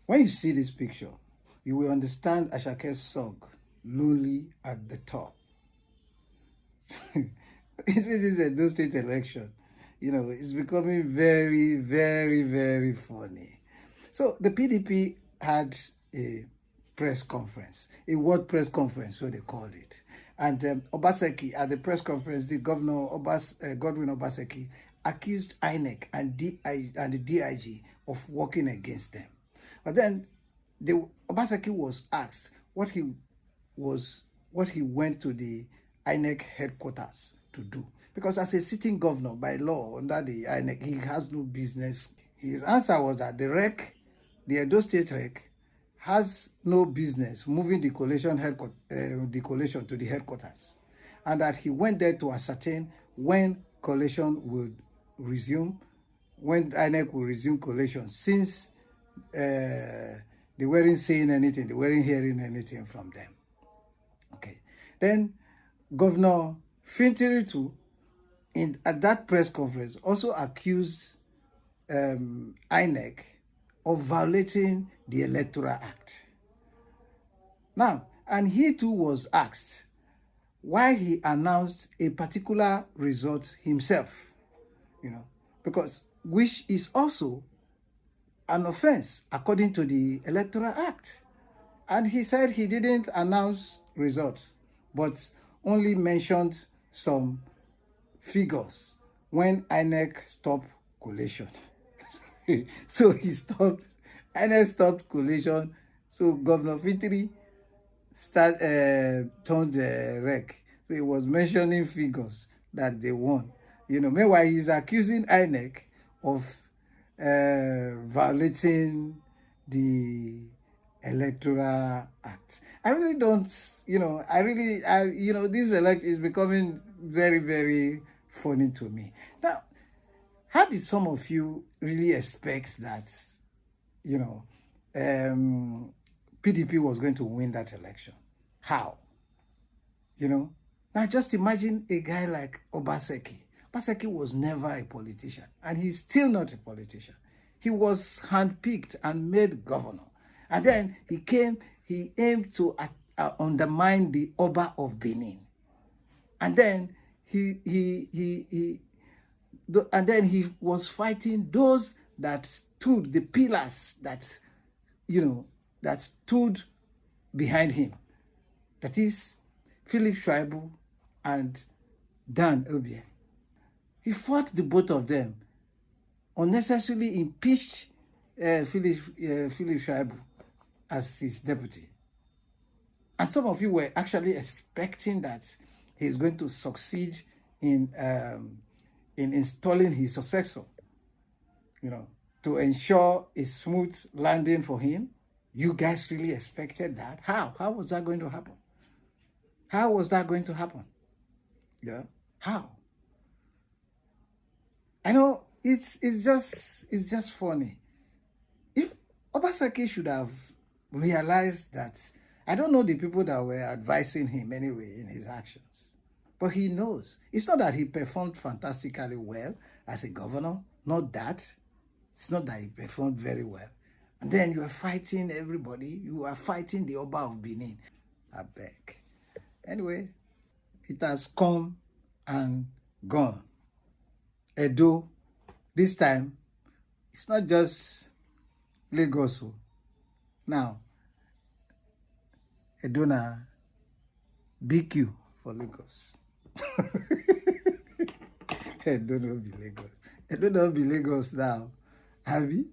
When you see this picture, you will understand Ashake's song, Lonely at the Top. You see, this is a Edo State election. It's becoming very, very, very funny. So the PDP had a press conference, a world press conference, so they called it. And Obaseki, at the press conference, the governor, Godwin Obaseki, accused INEC and the DIG of working against them. But then Obaseki was asked what he went to the INEC headquarters to do. Because as a sitting governor by law under the INEC, he has no business. His answer was that the Edo State REC, has no business moving the collation to the headquarters, and that he went there to ascertain when collation would resume, when INEC will resume collation, since they weren't saying anything, they weren't hearing anything from them. Okay. Then Governor Fintiri too, at that press conference, also accused INEC of violating the Electoral Act. Now, and he too was asked why he announced a particular result himself, because which is also an offense according to the Electoral Act. And he said he didn't announce results, but only mentioned some figures when INEC stopped collation. So INEC stopped collation. So Governor Fintiri turned REC. So he was mentioning figures that they won. Meanwhile, he's accusing INEC of violating the Electoral Act. I really don't, this election is becoming very, very funny to me. Now, how did some of you really expect that, PDP was going to win that election? How? Now just imagine a guy like Obaseki. Obaseki was never a politician, and he's still not a politician. He was handpicked and made governor. And then he aimed to undermine the Oba of Benin. And then he was fighting those that stood, the pillars that stood behind him. That is Philip Shaibu and Dan Obie. He fought the both of them, unnecessarily impeached Philip Shaibu as his deputy. And some of you were actually expecting that he's going to succeed in installing his successor, to ensure a smooth landing for him. You guys really expected that? How? How was that going to happen? How was that going to happen? Yeah. How? I know it's just funny. If Obaseki should have realized that, I don't know the people that were advising him anyway in his actions, but he knows. It's not that he performed fantastically well as a governor, not that. It's not that he performed very well. And then you are fighting everybody. You are fighting the Oba of Benin. I beg. Anyway, it has come and gone. Edo, this time, it's not just Lagos. Now, Edo na BQ for Lagos. Edo don't be Lagos. Edo don't be Lagos now. Have you?